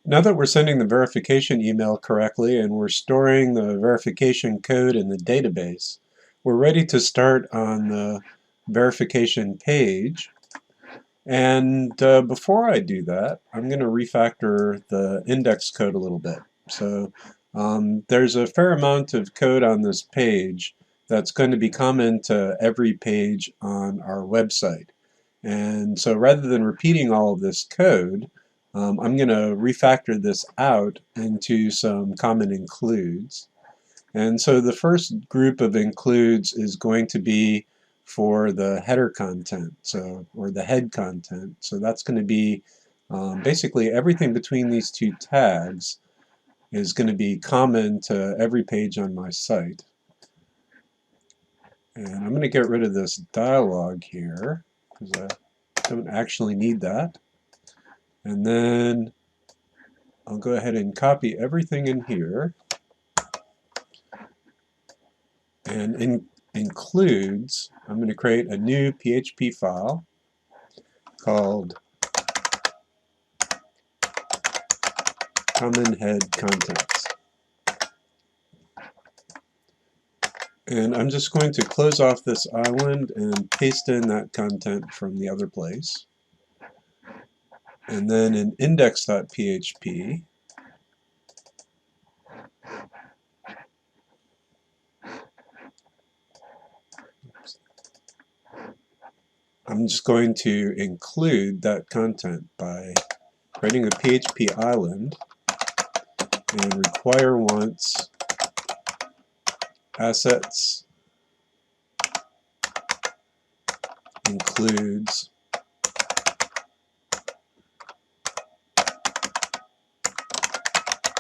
Now that we're sending the verification email correctly and we're storing the verification code in the database, we're ready to start on the verification page. And before I do that, I'm going to refactor the index code a little bit. So there's a fair amount of code on this page that's going to be common to every page on our website. And so rather than repeating all of this code, I'm going to refactor this out into some common includes. And so the first group of includes is going to be for the header content, or the head content. So that's going to be basically everything between these two tags is going to be common to every page on my site. And I'm going to get rid of this dialog here because I don't actually need that. And then I'll go ahead and copy everything in here. And in includes, I'm going to create a new PHP file called Common Head Contents. And I'm just going to close off this island and paste in that content from the other place. And then in index.php, I'm just going to include that content by creating a PHP island and require once assets includes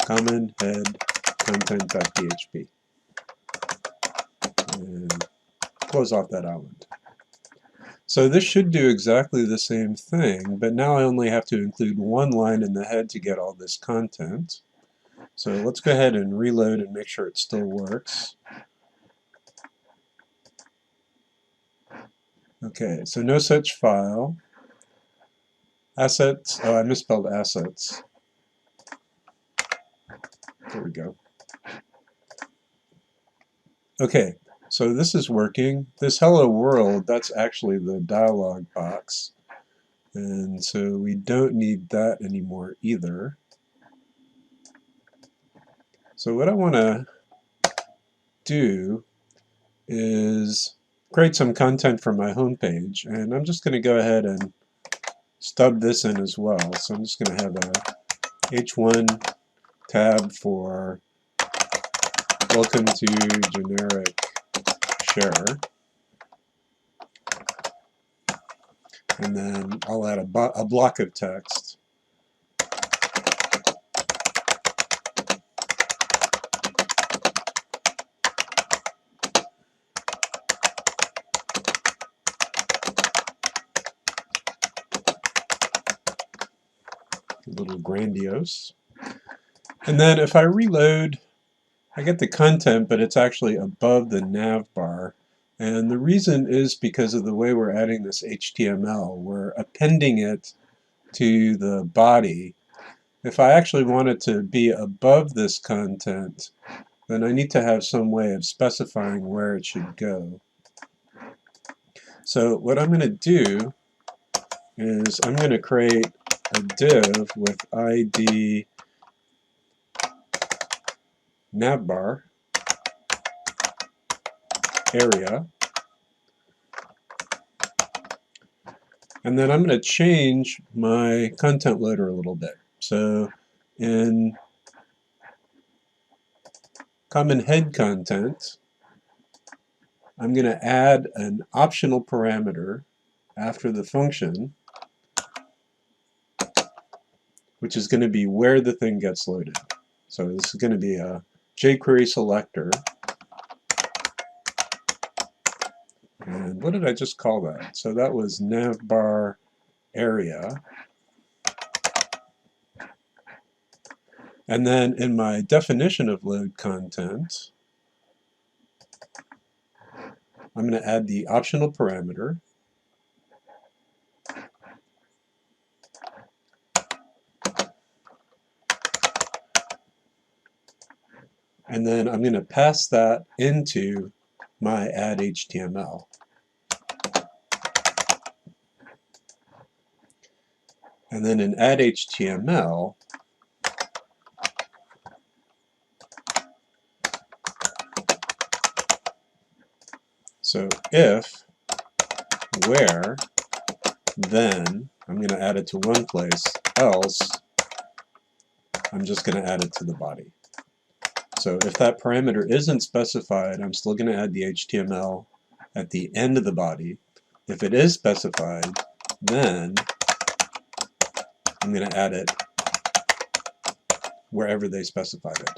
common head content.php, and close off that island. So this should do exactly the same thing, but now I only have to include one line in the head to get all this content. So let's go ahead and reload and make sure it still works. Okay, so no such file. Assets, oh, I misspelled assets. There we go. Okay, so this is working. This hello world, that's actually the dialog box. And so we don't need that anymore either. So what I want to do is create some content for my home page, and I'm just going to go ahead and stub this in as well. So I'm just going to have a H1 tab for welcome to generic share, and then I'll add a block of text. A little grandiose. And then if I reload, I get the content, but it's actually above the nav bar. And the reason is because of the way we're adding this HTML. We're appending it to the body. If I actually want it to be above this content, then I need to have some way of specifying where it should go. So what I'm going to do is I'm going to create a div with ID navbar area, and then I'm going to change my content loader a little bit. So in common head content, I'm going to add an optional parameter after the function, which is going to be where the thing gets loaded. So this is going to be a jQuery selector. And what did I just call that? So that was navbar area. And then in my definition of load content, I'm going to add the optional parameter. and then I'm going to pass that into my add HTML. And then in add HTML, so if, where, then, I'm going to add it to one place, else, I'm just going to add it to the body. So if that parameter isn't specified, I'm still going to add the HTML at the end of the body. If it is specified, then I'm going to add it wherever they specified it.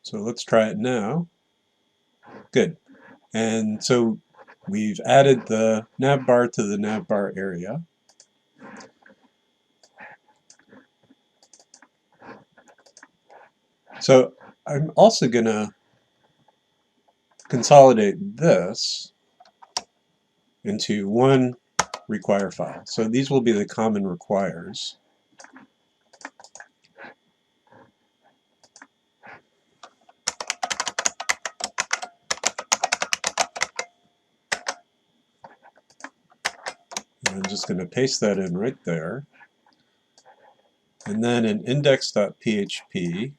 So let's try it now. Good. And so we've added the navbar to the navbar area. So I'm also going to consolidate this into one require file. So these will be the common requires. And I'm just going to paste that in right there. And then in index.php,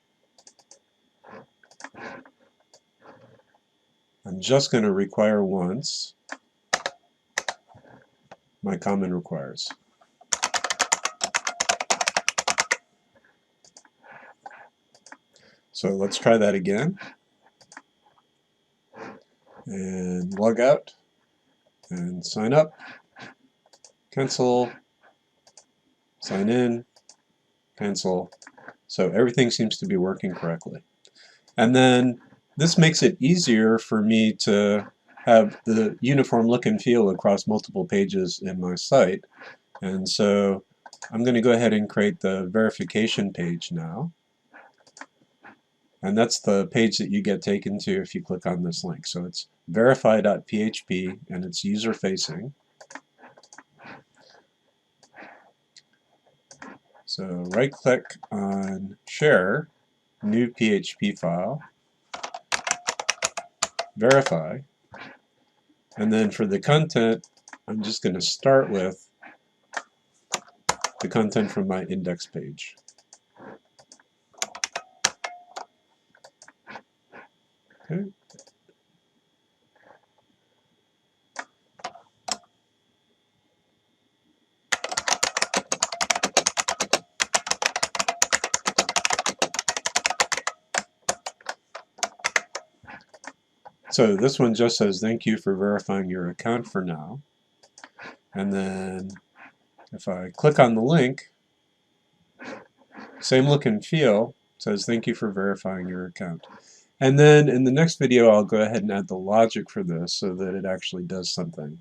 I'm just going to require once my common requires. So let's try that again. And log out and sign up, cancel, sign in, cancel. So everything seems to be working correctly. And then this makes it easier for me to have the uniform look and feel across multiple pages in my site. And so I'm going to go ahead and create the verification page now. And that's the page that you get taken to if you click on this link. So it's verify.php and it's user facing. So right click on share, new PHP file, verify, and then for the content, I'm just going to start with the content from my index page. Okay. So this one just says thank you for verifying your account for now. And then if I click on the link, same look and feel, says thank you for verifying your account. And then in the next video I'll go ahead and add the logic for this so that it actually does something.